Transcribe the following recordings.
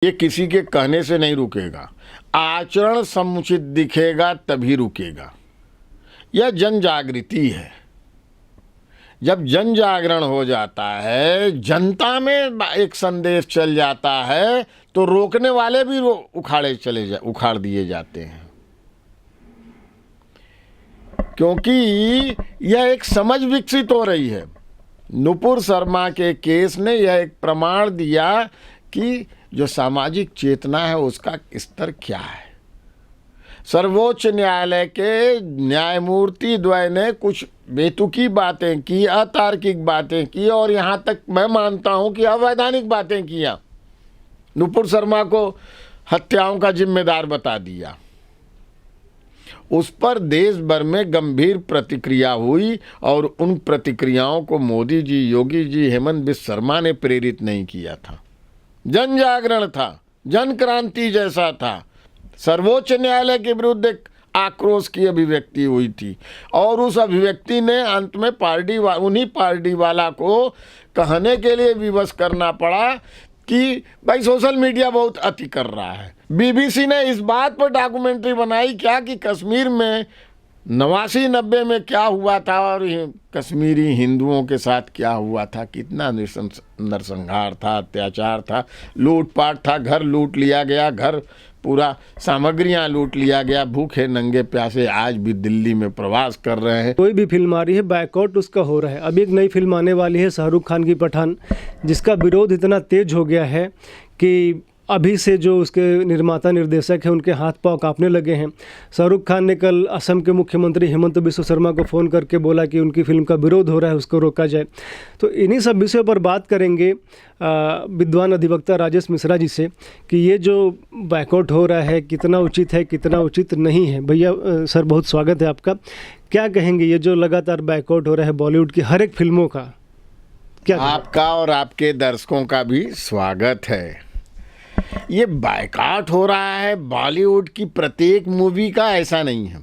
ये किसी के कहने से नहीं रुकेगा, आचरण समुचित दिखेगा तभी रुकेगा। यह जन जागृति है। जब जन जागरण हो जाता है, जनता में एक संदेश चल जाता है, तो रोकने वाले भी उखाड़ दिए जाते हैं, क्योंकि यह एक समझ विकसित हो रही है। नुपुर शर्मा के केस ने यह एक प्रमाण दिया कि जो सामाजिक चेतना है उसका स्तर क्या है। सर्वोच्च न्यायालय के न्यायमूर्ति द्वय ने कुछ बेतुकी बातें की, अतार्किक बातें की, और यहाँ तक मैं मानता हूँ कि अवैधानिक बातें किया। नुपुर शर्मा को हत्याओं का जिम्मेदार बता दिया। उस पर देश भर में गंभीर प्रतिक्रिया हुई, और उन प्रतिक्रियाओं को मोदी जी, योगी जी, हेमंत बिस्वा शर्मा ने प्रेरित नहीं किया था। जन जागरण था, जन क्रांति जैसा था। सर्वोच्च न्यायालय के विरुद्ध एक आक्रोश की अभिव्यक्ति हुई थी, और उस अभिव्यक्ति ने अंत में उन्हीं पार्टी वाला को कहने के लिए विवश करना पड़ा कि भाई सोशल मीडिया बहुत अति कर रहा है। बीबीसी ने इस बात पर डॉक्यूमेंट्री बनाई क्या कि कश्मीर में 89-90 में क्या हुआ था और कश्मीरी हिंदुओं के साथ क्या हुआ था, कितना नरसंहार था, अत्याचार था, लूटपाट था, घर लूट लिया गया, घर पूरा सामग्रियां लूट लिया गया, भूखे नंगे प्यासे आज भी दिल्ली में प्रवास कर रहे हैं। कोई भी फिल्म आ रही है बायकॉट उसका हो रहा है। अभी एक नई फिल्म आने वाली है शाहरुख खान की पठान, जिसका विरोध इतना तेज हो गया है कि अभी से जो उसके निर्माता निर्देशक हैं उनके हाथ पांव कांपने लगे हैं। शाहरुख खान ने कल असम के मुख्यमंत्री हेमंत बिस्वा शर्मा को फ़ोन करके बोला कि उनकी फिल्म का विरोध हो रहा है, उसको रोका जाए। तो इन्हीं सब विषयों पर बात करेंगे विद्वान अधिवक्ता राजेश मिश्रा जी से कि ये जो बायकॉट हो रहा है कितना उचित है, कितना उचित नहीं है। भैया सर, बहुत स्वागत है आपका। क्या कहेंगे ये जो लगातार बायकॉट हो रहा है बॉलीवुड की हर एक फिल्मों का, क्या आपका और आपके दर्शकों का भी स्वागत है। ये बायकॉट हो रहा है बॉलीवुड की प्रत्येक मूवी का, ऐसा नहीं है।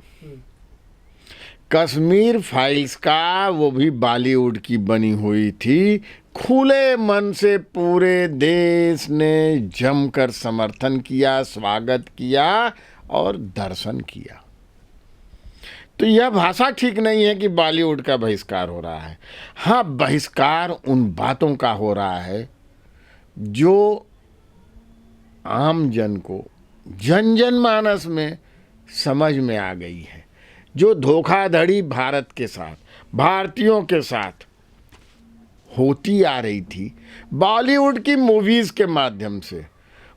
कश्मीर फाइल्स का वो भी बॉलीवुड की बनी हुई थी। खुले मन से पूरे देश ने जमकर समर्थन किया, स्वागत किया और दर्शन किया। तो यह भाषा ठीक नहीं है कि बॉलीवुड का बहिष्कार हो रहा है। हाँ, बहिष्कार उन बातों का हो रहा है जो आम जन को, जन जन मानस में समझ में आ गई है। जो धोखाधड़ी भारत के साथ, भारतीयों के साथ होती आ रही थी बॉलीवुड की मूवीज़ के माध्यम से,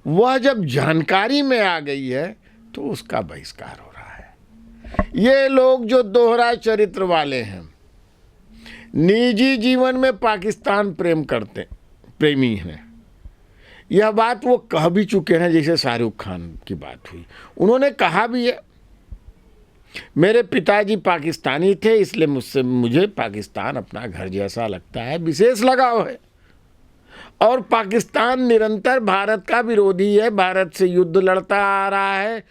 वह जब जानकारी में आ गई है तो उसका बहिष्कार हो रहा है। ये लोग जो दोहरा चरित्र वाले हैं, निजी जीवन में पाकिस्तान प्रेमी हैं, यह बात वो कह भी चुके हैं। जैसे शाहरुख खान की बात हुई, उन्होंने कहा भी है, मेरे पिताजी पाकिस्तानी थे इसलिए मुझे पाकिस्तान अपना घर जैसा लगता है, विशेष लगाव है। और पाकिस्तान निरंतर भारत का विरोधी है, भारत से युद्ध लड़ता आ रहा है।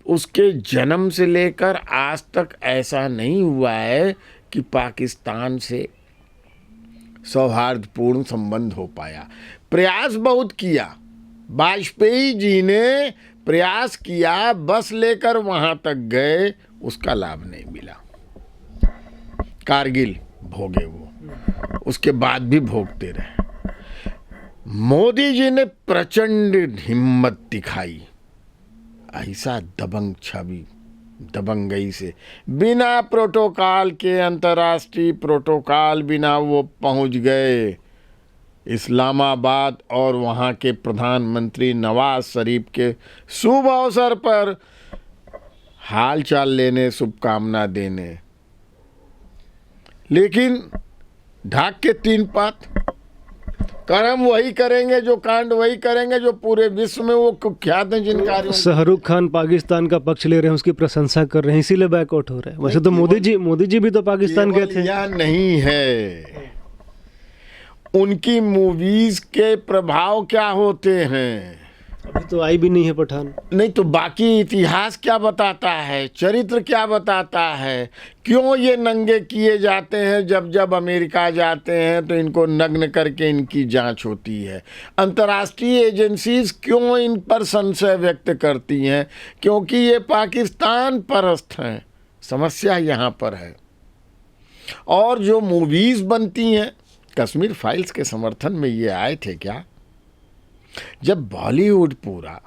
उसके जन्म से लेकर आज तक ऐसा नहीं हुआ है कि पाकिस्तान से सौहार्दपूर्ण संबंध हो पाया। प्रयास बहुत किया, वाजपेयी जी ने प्रयास किया, बस लेकर वहां तक गए, उसका लाभ नहीं मिला। कारगिल भोगे वो, उसके बाद भी भोगते रहे। मोदी जी ने प्रचंड हिम्मत दिखाई, ऐसा दबंग छवि, दबंगई से, बिना प्रोटोकॉल के, अंतर्राष्ट्रीय प्रोटोकॉल बिना वो पहुंच गए इस्लामाबाद, और वहाँ के प्रधानमंत्री नवाज शरीफ के शुभ अवसर पर हाल चाल लेने, शुभकामना देने। लेकिन ढाक के 3 पात, कर्म वही करेंगे, जो कांड वही करेंगे जो पूरे विश्व में वो कुख्यात हैं जिनका। शाहरुख खान पाकिस्तान का पक्ष ले रहे हैं, उसकी प्रशंसा कर रहे हैं, इसीलिए बायकॉट हो रहा है। वैसे तो मोदी जी भी तो पाकिस्तान गए थे। यह नहीं है, उनकी मूवीज के प्रभाव क्या होते हैं। अभी तो आई भी नहीं है पठान। नहीं तो बाकी इतिहास क्या बताता है, चरित्र क्या बताता है, क्यों ये नंगे किए जाते हैं? जब जब अमेरिका जाते हैं तो इनको नग्न करके इनकी जांच होती है। अंतर्राष्ट्रीय एजेंसीज क्यों इन पर संशय व्यक्त करती हैं? क्योंकि ये पाकिस्तान परस्त हैं। समस्या यहाँ पर है। और जो मूवीज बनती हैं, कश्मीर फाइल्स के समर्थन में ये आए थे क्या? जब बॉलीवुड पूरा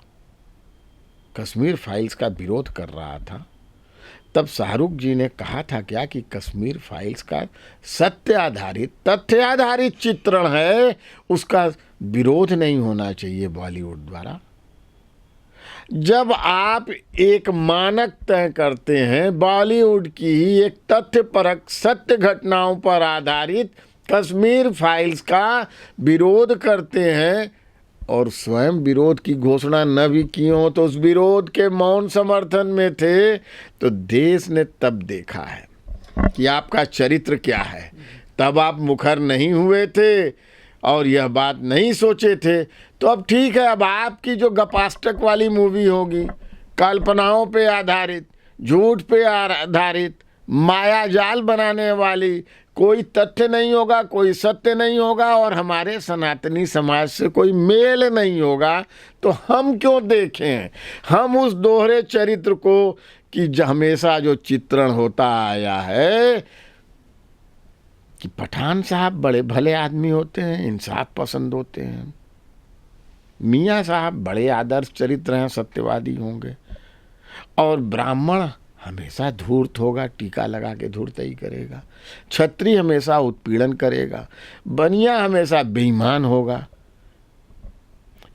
कश्मीर फाइल्स का विरोध कर रहा था, तब शाहरुख जी ने कहा था क्या कि कश्मीर फाइल्स का सत्य आधारित, तथ्य आधारित चित्रण है, उसका विरोध नहीं होना चाहिए बॉलीवुड द्वारा। जब आप एक मानक तय करते हैं, बॉलीवुड की ही एक तथ्यपरक सत्य घटनाओं पर आधारित कश्मीर फाइल्स का विरोध करते हैं और स्वयं विरोध की घोषणा न भी की हो तो उस विरोध के मौन समर्थन में थे, तो देश ने तब देखा है कि आपका चरित्र क्या है। तब आप मुखर नहीं हुए थे और यह बात नहीं सोचे थे। तो अब ठीक है, अब आपकी जो गपाष्टक वाली मूवी होगी, कल्पनाओं पे आधारित, झूठ पे आधारित, माया जाल बनाने वाली, कोई तथ्य नहीं होगा, कोई सत्य नहीं होगा और हमारे सनातनी समाज से कोई मेल नहीं होगा, तो हम क्यों देखें? हम उस दोहरे चरित्र को कि हमेशा जो चित्रण होता आया है कि पठान साहब बड़े भले आदमी होते हैं, इंसाफ पसंद होते हैं, मियाँ साहब बड़े आदर्श चरित्र हैं, सत्यवादी होंगे, और ब्राह्मण हमेशा धूर्त होगा, टीका लगा के धूर्तई करेगा, क्षत्रिय हमेशा उत्पीड़न करेगा, बनिया हमेशा बेईमान होगा।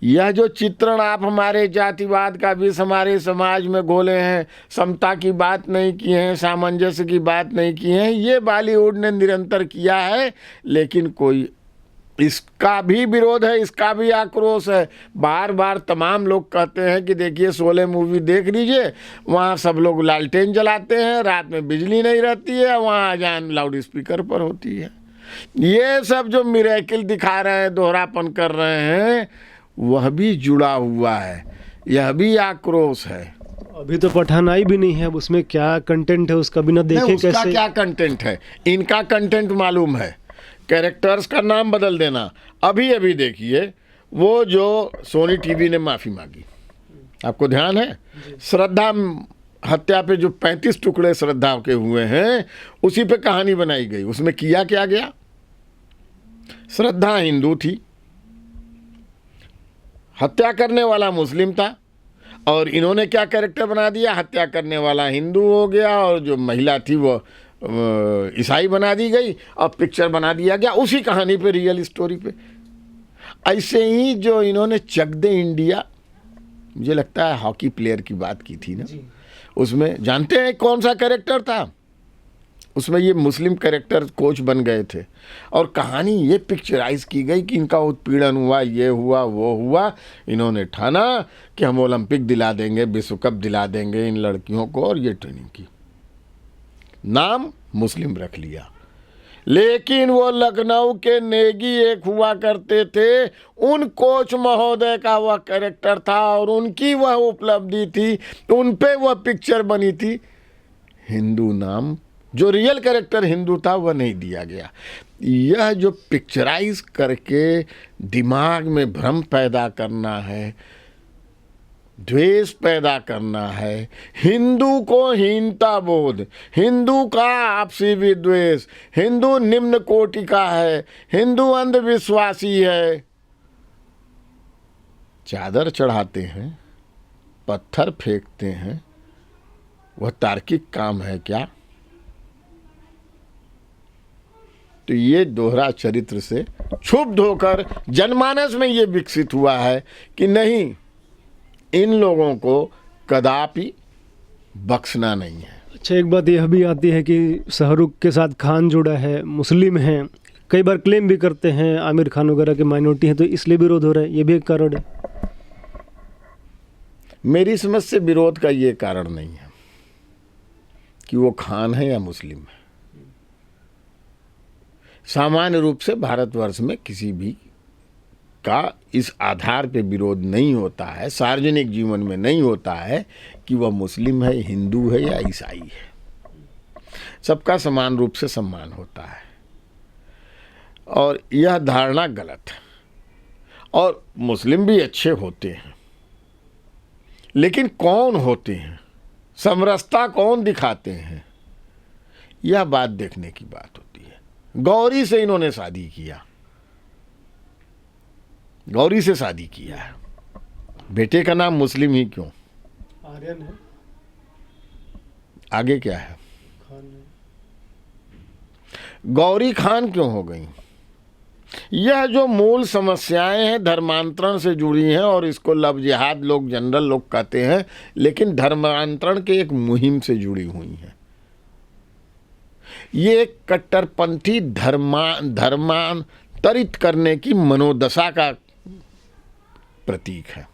यह जो चित्रण आप हमारे जातिवाद का भी हमारे समाज में घोले हैं, समता की बात नहीं की है, सामंजस्य की बात नहीं की है, ये बॉलीवुड ने निरंतर किया है। लेकिन कोई इसका भी विरोध है, इसका भी आक्रोश है। बार बार तमाम लोग कहते हैं कि देखिए शोले मूवी देख लीजिए, वहाँ सब लोग लालटेन जलाते हैं, रात में बिजली नहीं रहती है, वहाँ अजान लाउड स्पीकर पर होती है। ये सब जो मिरेकल दिखा रहे हैं, दोहरापन कर रहे हैं, वह भी जुड़ा हुआ है, यह भी आक्रोश है। अभी तो पठान आई भी नहीं है, अब उसमें क्या कंटेंट है उसका बिना देखे उसका कैसे? क्या कंटेंट है? इनका कंटेंट मालूम है, कैरेक्टर्स का नाम बदल देना। अभी अभी देखिए, वो जो सोनी टीवी ने माफ़ी मांगी, आपको ध्यान है? श्रद्धा हत्या पे जो 35 टुकड़े श्रद्धा के हुए हैं, उसी पे कहानी बनाई गई। उसमें किया क्या गया? श्रद्धा हिंदू थी, हत्या करने वाला मुस्लिम था, और इन्होंने क्या कैरेक्टर बना दिया? हत्या करने वाला हिंदू हो गया और जो महिला थी वो ईसाई बना दी गई। अब पिक्चर बना दिया गया उसी कहानी पे, रियल स्टोरी पे। ऐसे ही जो इन्होंने चक दे इंडिया, मुझे लगता है हॉकी प्लेयर की बात की थी ना, उसमें जानते हैं कौन सा कैरेक्टर था? उसमें ये मुस्लिम कैरेक्टर कोच बन गए थे और कहानी ये पिक्चराइज की गई कि इनका उत्पीड़न हुआ, ये हुआ, वो हुआ। इन्होंने ठाना कि हम ओलंपिक दिला देंगे, विश्व कप दिला देंगे इन लड़कियों को, और ये ट्रेनिंग की। नाम मुस्लिम रख लिया, लेकिन वो लखनऊ के नेगी एक हुआ करते थे, उन कोच महोदय का वह कैरेक्टर था और उनकी वह उपलब्धि थी, उन पे वह पिक्चर बनी थी। हिंदू नाम, जो रियल कैरेक्टर हिंदू था, वह नहीं दिया गया। यह जो पिक्चराइज करके दिमाग में भ्रम पैदा करना है, द्वेष पैदा करना है, हिंदू को हीनता बोध, हिंदू का आपसी विद्वेष, हिंदू निम्न कोटि का है, हिंदू अंधविश्वासी है। चादर चढ़ाते हैं, पत्थर फेंकते हैं, वह तार्किक काम है क्या? तो ये दोहरा चरित्र से क्षुब्ध होकर जनमानस में ये विकसित हुआ है कि नहीं, इन लोगों को कदापि बख्शना नहीं है। अच्छा, एक बात यह भी आती है कि शाहरुख के साथ खान जुड़ा है, मुस्लिम हैं, कई बार क्लेम भी करते हैं आमिर खान वगैरह के माइनॉरिटी हैं, तो इसलिए विरोध हो रहा है, ये भी एक कारण है? मेरी समझ से विरोध का ये कारण नहीं है कि वो खान है या मुस्लिम है। सामान्य रूप से भारतवर्ष में किसी भी इसका इस आधार पे विरोध नहीं होता है, सार्वजनिक जीवन में नहीं होता है कि वह मुस्लिम है, हिंदू है या ईसाई है। सबका समान रूप से सम्मान होता है और यह धारणा गलत है। और मुस्लिम भी अच्छे होते हैं, लेकिन कौन होते हैं, समरसता कौन दिखाते हैं, यह बात देखने की बात होती है। गौरी से इन्होंने शादी किया, गौरी से शादी किया है। बेटे का नाम मुस्लिम ही क्यों? आर्यन है, आगे क्या है? खान है। गौरी खान क्यों हो गई? यह जो मूल समस्याएं हैं धर्मांतरण से जुड़ी हैं, और इसको लव जिहाद लोग, जनरल लोग कहते हैं, लेकिन धर्मांतरण के एक मुहिम से जुड़ी हुई हैं। ये एक कट्टरपंथी धर्मांतरित करने की मनोदशा का प्रतीक है।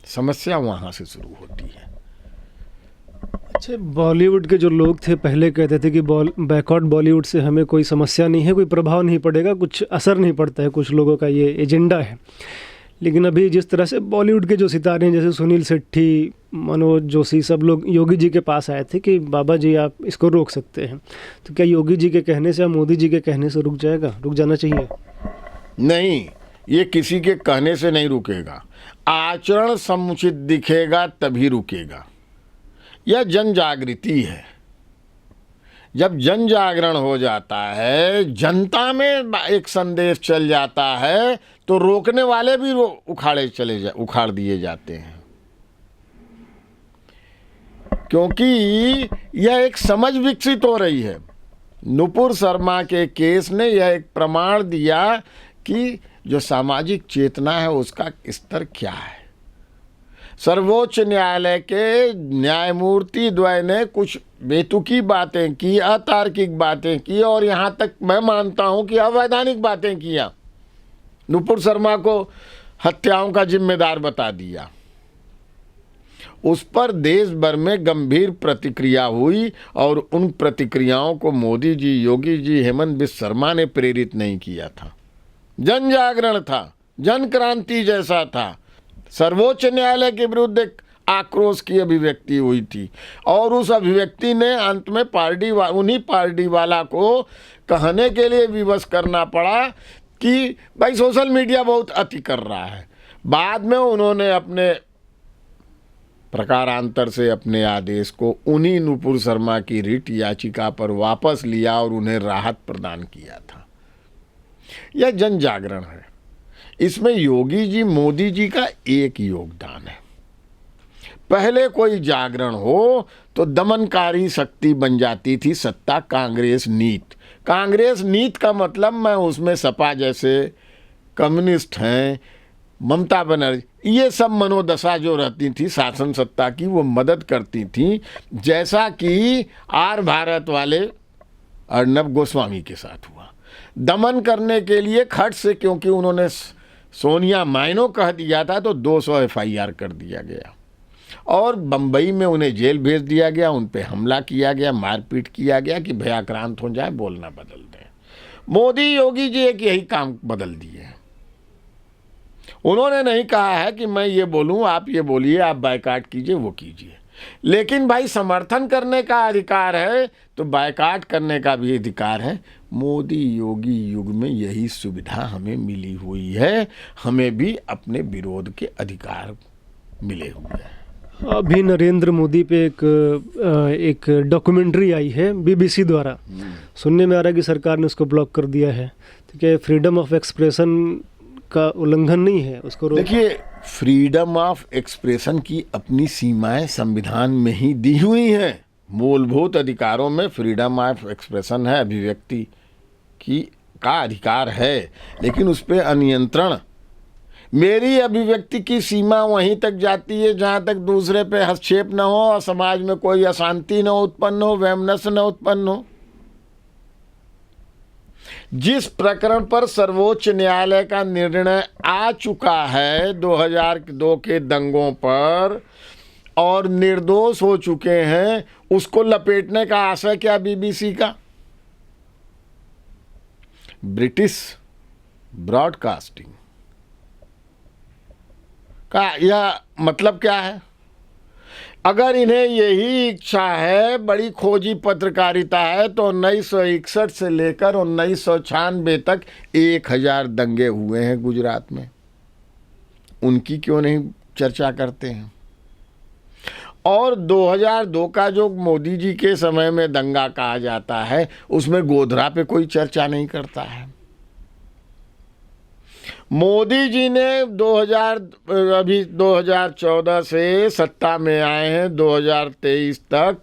समस्या वहां से शुरू होती है। अच्छा, बॉलीवुड के जो लोग थे पहले कहते थे कि बैकआउट बॉलीवुड से हमें कोई समस्या नहीं है, कोई प्रभाव नहीं पड़ेगा, कुछ असर नहीं पड़ता है, कुछ लोगों का ये एजेंडा है। लेकिन अभी जिस तरह से बॉलीवुड के जो सितारे हैं, जैसे सुनील शेट्टी, मनोज जोशी, सब लोग योगी जी के पास आए थे कि बाबा जी आप इसको रोक सकते हैं, तो क्या योगी जी के कहने से या मोदी जी के कहने से रुक जाएगा, रुक जाना चाहिए? नहीं, ये किसी के कहने से नहीं रुकेगा। आचरण समुचित दिखेगा तभी रुकेगा। यह जन जागृति है। जब जन जागरण हो जाता है, जनता में एक संदेश चल जाता है, तो रोकने वाले भी उखाड़ दिए जाते हैं। क्योंकि यह एक समझ विकसित हो रही है। नुपुर शर्मा के केस ने यह एक प्रमाण दिया कि जो सामाजिक चेतना है उसका स्तर क्या है। सर्वोच्च न्यायालय के न्यायमूर्ति द्वय ने कुछ बेतुकी बातें की, अतार्किक बातें की, और यहाँ तक मैं मानता हूँ कि अवैधानिक बातें किया। नुपुर शर्मा को हत्याओं का जिम्मेदार बता दिया। उस पर देश भर में गंभीर प्रतिक्रिया हुई, और उन प्रतिक्रियाओं को मोदी जी, योगी जी, हेमंत बिस्वा शर्मा ने प्रेरित नहीं किया था। जन जागरण था, जन क्रांति जैसा था। सर्वोच्च न्यायालय के विरुद्ध एक आक्रोश की अभिव्यक्ति हुई थी, और उस अभिव्यक्ति ने अंत में उन्हीं पार्टी वाला को कहने के लिए विवश करना पड़ा कि भाई सोशल मीडिया बहुत अति कर रहा है। बाद में उन्होंने अपने प्रकारांतर से अपने आदेश को उन्हीं नुपुर शर्मा की रिट याचिका पर वापस लिया और उन्हें राहत प्रदान किया था। यह जन जागरण है। इसमें योगी जी, मोदी जी का एक योगदान है। पहले कोई जागरण हो तो दमनकारी शक्ति बन जाती थी सत्ता, कांग्रेस नीत। कांग्रेस नीत का मतलब मैं उसमें सपा जैसे कम्युनिस्ट हैं, ममता बनर्जी, ये सब मनोदशा जो रहती थी शासन सत्ता की, वो मदद करती थी। जैसा कि आर भारत वाले अर्नब गोस्वामी के साथ हुआ। दमन करने के लिए खट से, क्योंकि उन्होंने सोनिया माइनो कह दिया था, तो 200 FIR कर दिया गया, और बम्बई में उन्हें जेल भेज दिया गया। उन पे हमला किया गया, मारपीट किया गया कि भयाक्रांत हो जाए, बोलना बदल दें। मोदी, योगी जी एक यही काम बदल दिए। उन्होंने नहीं कहा है कि मैं ये बोलूं, आप ये बोलिए, आप बायकाट कीजिए, वो कीजिए। लेकिन भाई समर्थन करने का अधिकार है तो बायकाट करने का भी अधिकार है। मोदी योगी युग में यही सुविधा हमें मिली हुई है। हमें भी अपने विरोध के अधिकार मिले हुए हैं। अभी नरेंद्र मोदी पे एक डॉक्यूमेंट्री आई है BBC द्वारा। सुनने में आ रहा है कि सरकार ने उसको ब्लॉक कर दिया है। तो क्या फ्रीडम ऑफ एक्सप्रेशन का उल्लंघन नहीं है? उसको देखिए, फ्रीडम ऑफ एक्सप्रेशन की अपनी सीमाएं संविधान में ही दी हुई हैं। मूलभूत अधिकारों में फ्रीडम ऑफ एक्सप्रेशन है, अभिव्यक्ति का अधिकार है, लेकिन उस पर अनियंत्रण। मेरी अभिव्यक्ति की सीमा वहीं तक जाती है जहां तक दूसरे पे हस्तक्षेप न हो और समाज में कोई अशांति न उत्पन्न हो, वैमनस्य न उत्पन्न हो। जिस प्रकरण पर सर्वोच्च न्यायालय का निर्णय आ चुका है 2002 के दंगों पर और निर्दोष हो चुके हैं, उसको लपेटने का आशय क्या BBC का? ब्रिटिश ब्रॉडकास्टिंग का यह मतलब क्या है? अगर इन्हें यही इच्छा है, बड़ी खोजी पत्रकारिता है, तो 1961 से लेकर 1996 तक 1000 दंगे हुए हैं गुजरात में। उनकी क्यों नहीं चर्चा करते हैं? और 2002 का जो मोदी जी के समय में दंगा कहा जाता है, उसमें गोधरा पे कोई चर्चा नहीं करता है। मोदी जी ने 2014 से सत्ता में आए हैं, 2023 तक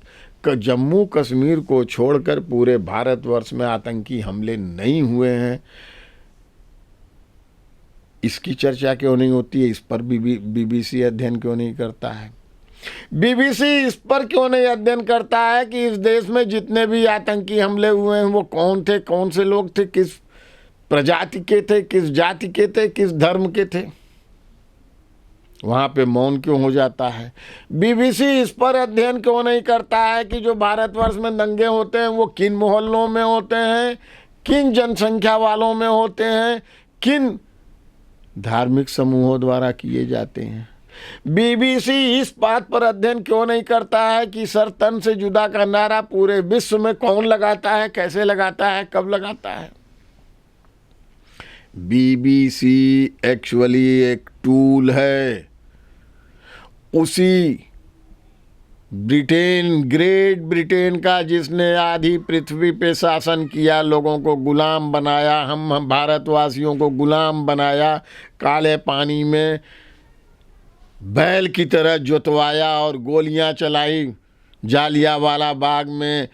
जम्मू कश्मीर को छोड़कर पूरे भारतवर्ष में आतंकी हमले नहीं हुए हैं। इसकी चर्चा क्यों नहीं होती है? इस पर बीबीसी अध्ययन क्यों नहीं करता है? बीबीसी इस पर क्यों नहीं अध्ययन करता है कि इस देश में जितने भी आतंकी हमले हुए हैं वो कौन थे, कौन से लोग थे, किस प्रजाति के थे, किस जाति के थे, किस धर्म के थे? वहां पे मौन क्यों हो जाता है? बीबीसी इस पर अध्ययन क्यों नहीं करता है कि जो भारतवर्ष में दंगे होते हैं वो किन मोहल्लों में होते हैं, किन जनसंख्या वालों में होते हैं, किन धार्मिक समूहों द्वारा किए जाते हैं? बीबीसी इस बात पर अध्ययन क्यों नहीं करता है कि सर तन से जुदा का नारा पूरे विश्व में कौन लगाता है, कैसे लगाता है, कब लगाता है? बीबीसी एक्चुअली एक टूल है। उसी ब्रिटेन, ग्रेट ब्रिटेन का, जिसने आधी पृथ्वी पे शासन किया, लोगों को गुलाम बनाया, हम भारतवासियों को गुलाम बनाया, काले पानी में बैल की तरह जोतवाया और गोलियां चलाई जालियांवाला बाग में।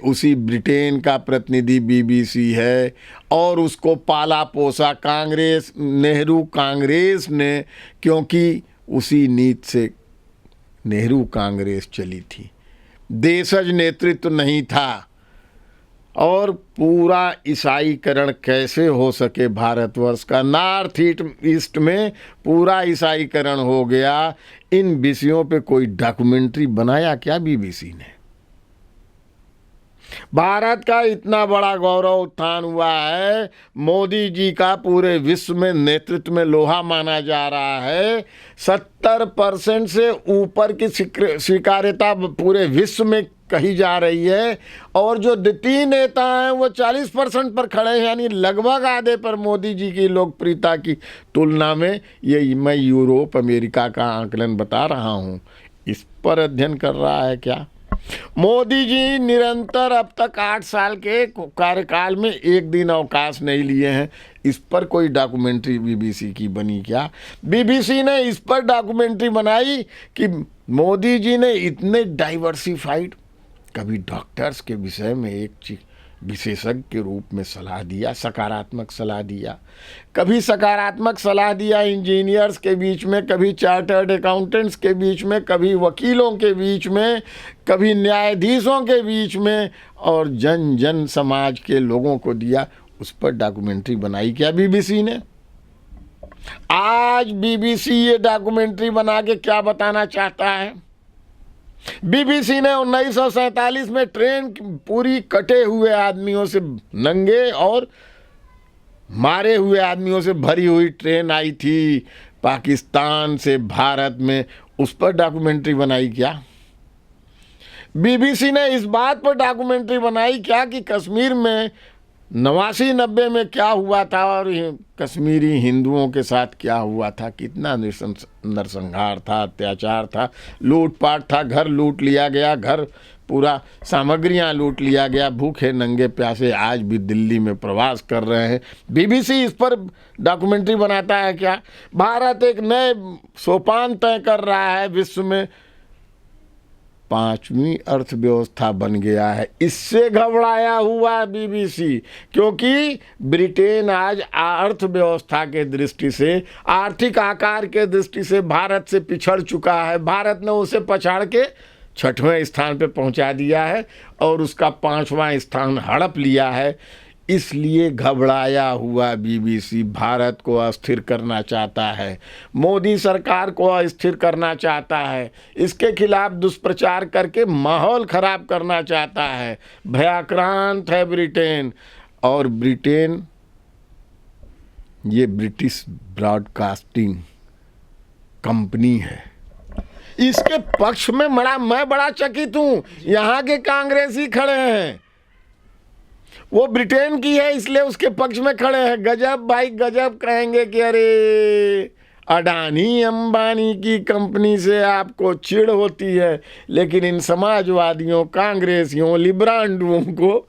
उसी ब्रिटेन का प्रतिनिधि बीबीसी है और उसको पाला पोसा कांग्रेस, नेहरू कांग्रेस ने, क्योंकि उसी नीति से नेहरू कांग्रेस चली थी। देशज नेतृत्व नहीं था। और पूरा ईसाईकरण कैसे हो सके भारतवर्ष का? नॉर्थ ईस्ट में पूरा ईसाईकरण हो गया। इन विषयों पे कोई डॉक्यूमेंट्री बनाया क्या बीबीसी ने? भारत का इतना बड़ा गौरव उत्थान हुआ है, मोदी जी का पूरे विश्व में नेतृत्व में लोहा माना जा रहा है। 70% से ऊपर की स्वीकार्यता पूरे विश्व में कही जा रही है, और जो द्वितीय नेता हैं वो 40% पर खड़े हैं, यानी लगभग आधे पर मोदी जी की लोकप्रियता की तुलना में। ये मैं यूरोप, अमेरिका का आंकलन बता रहा हूँ। इस पर अध्ययन कर रहा है क्या? मोदी जी निरंतर अब तक 8 साल के कार्यकाल में एक दिन अवकाश नहीं लिए हैं। इस पर कोई डॉक्यूमेंट्री बीबीसी की बनी क्या? बीबीसी ने इस पर डॉक्यूमेंट्री बनाई कि मोदी जी ने इतने डाइवर्सिफाइड, कभी डॉक्टर्स के विषय में एक विशेषज्ञ के रूप में सलाह दिया, सकारात्मक सलाह दिया, कभी सकारात्मक सलाह दिया इंजीनियर्स के बीच में, कभी चार्टर्ड अकाउंटेंट्स के बीच में, कभी वकीलों के बीच में, कभी न्यायाधीशों के बीच में, और जन जन समाज के लोगों को दिया। उस पर डॉक्यूमेंट्री बनाई क्या बीबीसी ने? आज बीबीसी ये डॉक्यूमेंट्री बना के क्या बताना चाहता है? बीबीसी ने 1947 में ट्रेन पूरी कटे हुए आदमियों से, नंगे और मारे हुए आदमियों से भरी हुई ट्रेन आई थी पाकिस्तान से भारत में, उस पर डॉक्यूमेंट्री बनाई क्या? बीबीसी ने इस बात पर डॉक्यूमेंट्री बनाई क्या कि कश्मीर में 89-90 में क्या हुआ था और कश्मीरी हिंदुओं के साथ क्या हुआ था? कितना नरसंहार था, अत्याचार था, लूटपाट था, घर लूट लिया गया, घर पूरा सामग्रियां लूट लिया गया, भूखे नंगे प्यासे आज भी दिल्ली में प्रवास कर रहे हैं। बीबीसी इस पर डॉक्यूमेंट्री बनाता है क्या? भारत एक नए सोपान तय कर रहा है विश्व में, 5वीं अर्थव्यवस्था बन गया है। इससे घबराया हुआ बीबीसी, क्योंकि ब्रिटेन आज अर्थव्यवस्था के दृष्टि से, आर्थिक आकार के दृष्टि से भारत से पिछड़ चुका है। भारत ने उसे पछाड़ के 6वें स्थान पे पहुंचा दिया है और उसका 5वां स्थान हड़प लिया है। इसलिए घबराया हुआ बीबीसी भारत को अस्थिर करना चाहता है, मोदी सरकार को अस्थिर करना चाहता है, इसके खिलाफ दुष्प्रचार करके माहौल खराब करना चाहता है। भयाक्रांत है ब्रिटेन, और ब्रिटेन ये ब्रिटिश ब्रॉडकास्टिंग कंपनी है। इसके पक्ष में मैं बड़ा चकित हूं। यहां के कांग्रेसी खड़े हैं, वो ब्रिटेन की है इसलिए उसके पक्ष में खड़े हैं। गजब भाई गजब, कहेंगे कि अरे अडानी अंबानी की कंपनी से आपको चिढ़ होती है, लेकिन इन समाजवादियों, कांग्रेसियों, लिब्रांडुओं को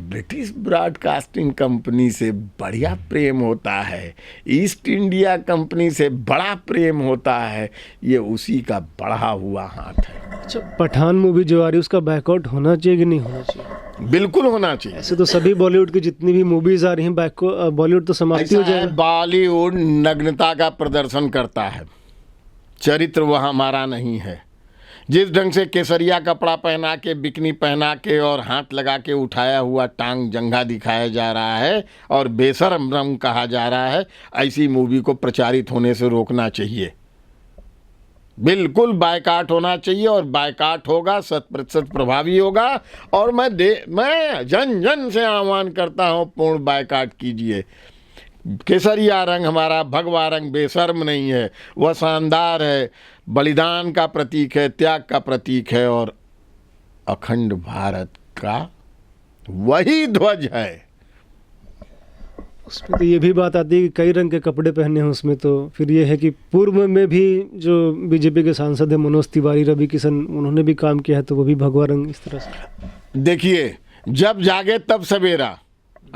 ब्रिटिश ब्रॉडकास्टिंग कंपनी से बढ़िया प्रेम होता है, ईस्ट इंडिया कंपनी से बड़ा प्रेम होता है। ये उसी का बढ़ा हुआ हाथ है। अच्छा, पठान मूवी जो आ रही है उसका बैकआउट होना चाहिए कि नहीं होना चाहिए? बिल्कुल होना चाहिए। ऐसे तो सभी बॉलीवुड की जितनी भी मूवीज आ रही हैं बॉलीवुड तो समाप्ति हो जाएगा। बॉलीवुड नग्नता का प्रदर्शन करता है, चरित्र वह हमारा नहीं है। जिस ढंग से केसरिया कपड़ा पहना के, बिकनी पहना के और हाथ लगा के उठाया हुआ टांग जंघा दिखाया जा रहा है और बेशर्म रंग कहा जा रहा है, ऐसी मूवी को प्रचारित होने से रोकना चाहिए। बिल्कुल बायकाट होना चाहिए और बायकाट होगा, 100% प्रभावी होगा। और मैं जन जन से आह्वान करता हूं, पूर्ण बायकाट कीजिए। केसरिया रंग हमारा भगवा रंग बेशर्म नहीं है, वह शानदार है, बलिदान का प्रतीक है, त्याग का प्रतीक है और अखंड भारत का वही ध्वज है। उसमें तो ये भी बात आती है कि कई रंग के कपड़े पहने हैं उसमें, तो फिर ये है कि पूर्व में भी जो बीजेपी के सांसद है मनोज तिवारी, रवि किशन, उन्होंने भी काम किया है, तो वो भी भगवा रंग इस तरह से। देखिए, जब जागे तब सवेरा।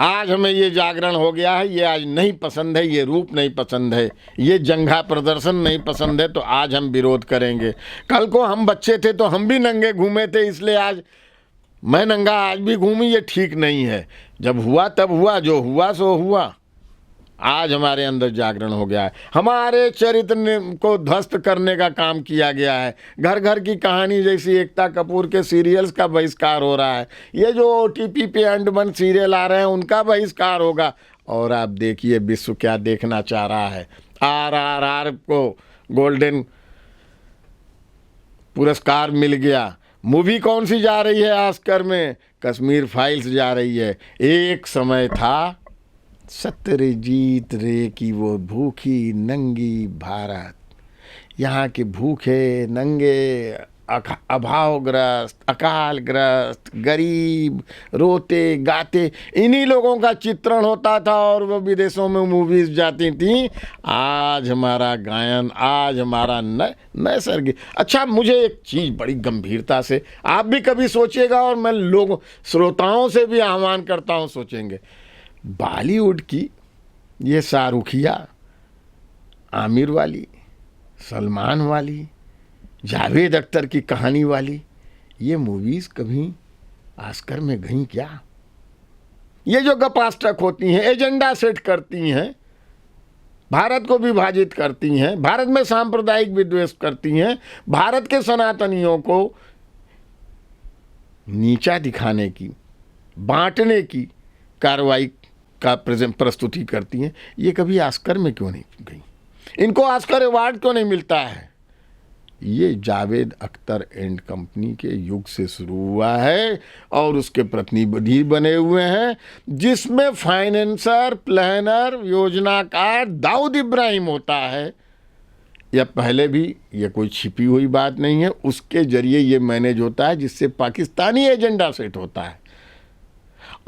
आज हमें ये जागरण हो गया है, ये आज नहीं पसंद है, ये रूप नहीं पसंद है, ये जंघा प्रदर्शन नहीं पसंद है, तो आज हम विरोध करेंगे। कल को हम बच्चे थे तो हम भी नंगे घूमे थे, इसलिए आज मैं नंगा आज भी घूमी, ये ठीक नहीं है। जब हुआ तब हुआ, जो हुआ सो हुआ। आज हमारे अंदर जागरण हो गया है, हमारे चरित्र को ध्वस्त करने का काम किया गया है। घर घर की कहानी जैसी एकता कपूर के सीरियल्स का बहिष्कार हो रहा है, ये जो OTP पे अंडमन सीरियल आ रहे हैं उनका बहिष्कार होगा। और आप देखिए विश्व क्या देखना चाह रहा है। RRR को गोल्डन पुरस्कार मिल गया। मूवी कौन सी जा रही है ऑस्कर में? कश्मीर फाइल्स जा रही है। एक समय था सत्यजीत रे की वो भूखी नंगी भारत, यहाँ के भूखे नंगे अभावग्रस्त, अकालग्रस्त, गरीब, रोते गाते, इन्हीं लोगों का चित्रण होता था और वो विदेशों में मूवीज जाती थी। आज हमारा गायन, आज हमारा नैसर्गिक। अच्छा, मुझे एक चीज़ बड़ी गंभीरता से आप भी कभी सोचिएगा और मैं लोगों श्रोताओं से भी आह्वान करता हूँ सोचेंगे। बॉलीवुड की ये शाहरुखिया, आमिर वाली, सलमान वाली, जावेद अख्तर की कहानी वाली ये मूवीज़ कभी ऑस्कर में गईं क्या? ये जो गपास्टक होती हैं, एजेंडा सेट करती हैं, भारत को विभाजित करती हैं, भारत में सांप्रदायिक विद्वेष करती हैं, भारत के सनातनियों को नीचा दिखाने की, बांटने की कार्रवाई का प्रस्तुति करती हैं, ये कभी ऑस्कर में क्यों नहीं गई? इनको ऑस्कर अवार्ड क्यों नहीं मिलता है? ये जावेद अख्तर एंड कंपनी के युग से शुरू हुआ है और उसके प्रतिनिधि बने हुए हैं, जिसमें फाइनेंसर, प्लानर, योजनाकार दाऊद इब्राहिम होता है। या पहले भी, ये कोई छिपी हुई बात नहीं है, उसके जरिए ये मैनेज होता है, जिससे पाकिस्तानी एजेंडा सेट होता है।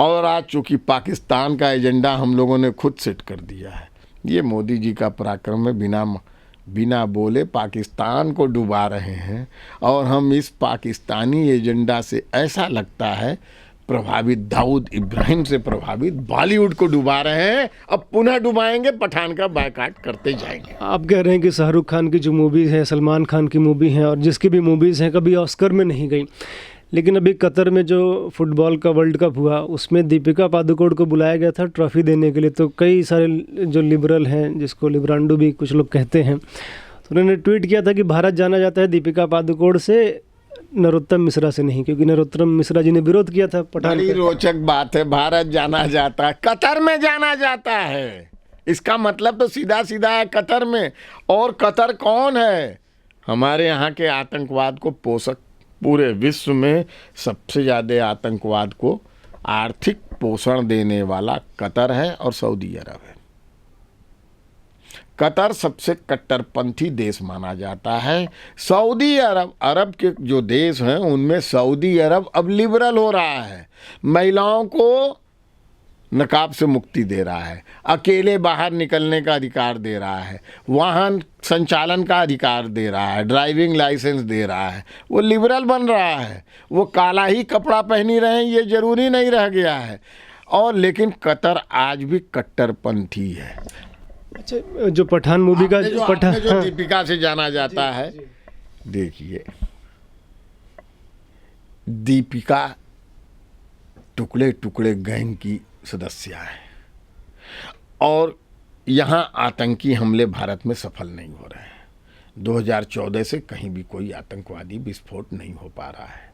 और आज चूंकि पाकिस्तान का एजेंडा हम लोगों ने खुद सेट कर दिया है, ये मोदी जी का पराक्रम है। बिना बोले पाकिस्तान को डुबा रहे हैं और हम इस पाकिस्तानी एजेंडा से ऐसा लगता है प्रभावित, दाऊद इब्राहिम से प्रभावित बॉलीवुड को डुबा रहे हैं। अब पुनः डुबाएंगे, पठान का बायकाट करते जाएंगे। आप कह रहे हैं कि शाहरुख खान की जो मूवीज़ है, सलमान खान की मूवी है और जिसकी भी मूवीज़ हैं कभी ऑस्कर में नहीं गई, लेकिन अभी कतर में जो फुटबॉल का वर्ल्ड कप हुआ उसमें दीपिका पादुकोण को बुलाया गया था ट्रॉफी देने के लिए। तो कई सारे जो लिबरल हैं, जिसको लिब्रांडो भी कुछ लोग कहते हैं, तो उन्होंने ट्वीट किया था कि भारत जाना जाता है दीपिका पादुकोण से, नरोत्तम मिश्रा से नहीं, क्योंकि नरोत्तम मिश्रा जी ने विरोध किया था पठान। बड़ी रोचक बात है, भारत जाना जाता है, कतर में जाना जाता है। इसका मतलब तो सीधा सीधा है कतर में। और कतर कौन है? हमारे यहाँ के आतंकवाद को पोषक, पूरे विश्व में सबसे ज़्यादा आतंकवाद को आर्थिक पोषण देने वाला कतर है और सऊदी अरब है। कतर सबसे कट्टरपंथी देश माना जाता है। सऊदी अरब के जो देश हैं उनमें सऊदी अरब अब लिबरल हो रहा है, महिलाओं को नकाब से मुक्ति दे रहा है, अकेले बाहर निकलने का अधिकार दे रहा है, वाहन संचालन का अधिकार दे रहा है, ड्राइविंग लाइसेंस दे रहा है। वो लिबरल बन रहा है। वो काला ही कपड़ा पहनी रहे ये जरूरी नहीं रह गया है। और लेकिन कतर आज भी कट्टरपंथी है। अच्छा, जो पठान मूवी का आपने जो दीपिका से जाना जाता है, देखिए दीपिका टुकड़े टुकड़े गैंग की सदस्य है और यहाँ आतंकी हमले भारत में सफल नहीं हो रहे हैं। 2014 से कहीं भी कोई आतंकवादी विस्फोट नहीं हो पा रहा है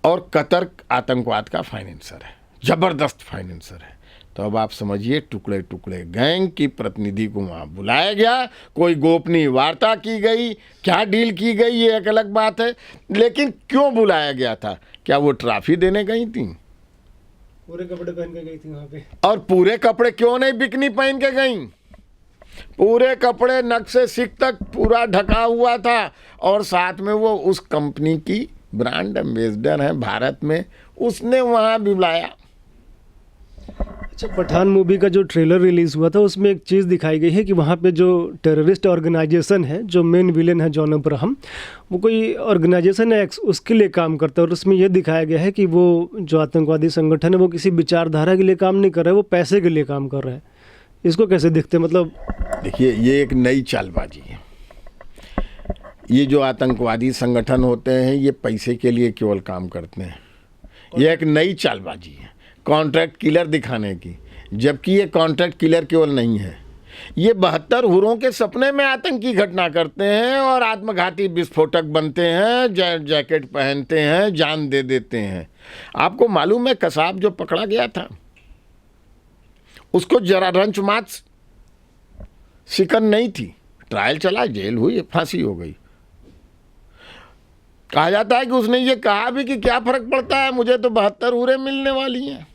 और कतर आतंकवाद का फाइनेंसर है, जबरदस्त फाइनेंसर है। तो अब आप समझिए, टुकड़े टुकड़े गैंग की प्रतिनिधि को वहाँ बुलाया गया, कोई गोपनीय वार्ता की गई, क्या डील की गई ये एक अलग बात है, लेकिन क्यों बुलाया गया था? क्या वो ट्रॉफी देने गई थी? पूरे कपड़े पहन के गई थी वहाँ पे। और पूरे कपड़े क्यों नहीं बिकनी पहन के गई? पूरे कपड़े नक से सिक तक पूरा ढका हुआ था और साथ में वो उस कंपनी की ब्रांड एम्बेसडर है भारत में, उसने वहाँ भी बुलाया। अच्छा, पठान मूवी का जो ट्रेलर रिलीज़ हुआ था उसमें एक चीज़ दिखाई गई है कि वहाँ पे जो टेररिस्ट ऑर्गेनाइजेशन है, जो मेन विलेन है जॉन अब्राहम, वो कोई ऑर्गेनाइजेशन है उसके लिए काम करता है और उसमें यह दिखाया गया है कि वो जो आतंकवादी संगठन है वो किसी विचारधारा के लिए काम नहीं कर रहा है, वो पैसे के लिए काम कर रहा है। इसको कैसे देखते हैं? मतलब देखिए, ये एक नई चालबाजी है। ये जो आतंकवादी संगठन होते हैं ये पैसे के लिए केवल काम करते हैं। ये एक नई चालबाजी है कॉन्ट्रैक्ट किलर दिखाने की, जबकि ये कॉन्ट्रैक्ट किलर केवल नहीं है। ये 72 हुरों के सपने में आतंकी घटना करते हैं और आत्मघाती विस्फोटक बनते हैं, जैकेट पहनते हैं, जान दे देते हैं। आपको मालूम है कसाब जो पकड़ा गया था उसको जरा रंचमात शिकन नहीं थी, ट्रायल चला, जेल हुई, फांसी हो गई। कहा जाता है कि उसने ये कहा भी कि क्या फर्क पड़ता है, मुझे तो 72 हुरें मिलने वाली हैं।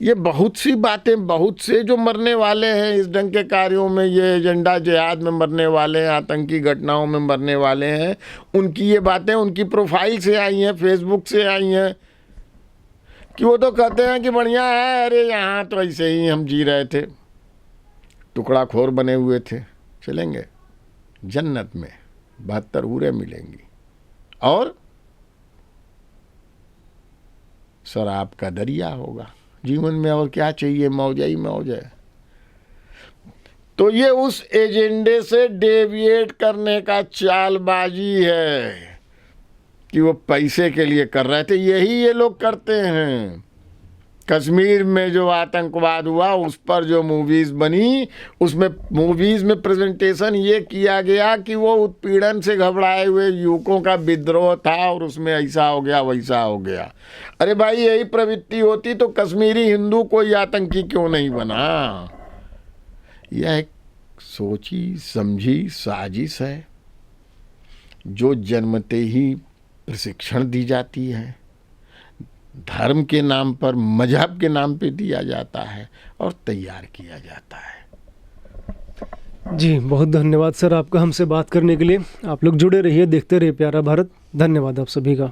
ये बहुत सी बातें, बहुत से जो मरने वाले हैं इस ढंग के कार्यों में, ये एजेंडा जिहाद में मरने वाले हैं, आतंकी घटनाओं में मरने वाले हैं, उनकी ये बातें उनकी प्रोफाइल से आई हैं, फेसबुक से आई हैं कि वो तो कहते हैं कि बढ़िया है, अरे यहाँ तो ऐसे ही हम जी रहे थे, टुकड़ा खोर बने हुए थे। चलेंगे जन्नत में 72 हुरें मिलेंगी और शराब का दरिया होगा। जीवन में और क्या चाहिए? मौज ही मौज है। तो ये उस एजेंडे से डेविएट करने का चालबाजी है कि वो पैसे के लिए कर रहे थे। यही ये लोग करते हैं। कश्मीर में जो आतंकवाद हुआ उस पर जो मूवीज़ बनी, उसमें मूवीज़ में प्रेजेंटेशन ये किया गया कि वो उत्पीड़न से घबराए हुए युवकों का विद्रोह था और उसमें ऐसा हो गया वैसा हो गया। अरे भाई, यही प्रवृत्ति होती तो कश्मीरी हिंदू कोई आतंकी क्यों नहीं बना? यह एक सोची समझी साजिश है जो जन्मते ही प्रशिक्षण दी जाती है, धर्म के नाम पर, मजहब के नाम पे दिया जाता है और तैयार किया जाता है। जी, बहुत धन्यवाद सर आपका हमसे बात करने के लिए। आप लोग जुड़े रहिए, देखते रहिए प्यारा भारत। धन्यवाद आप सभी का।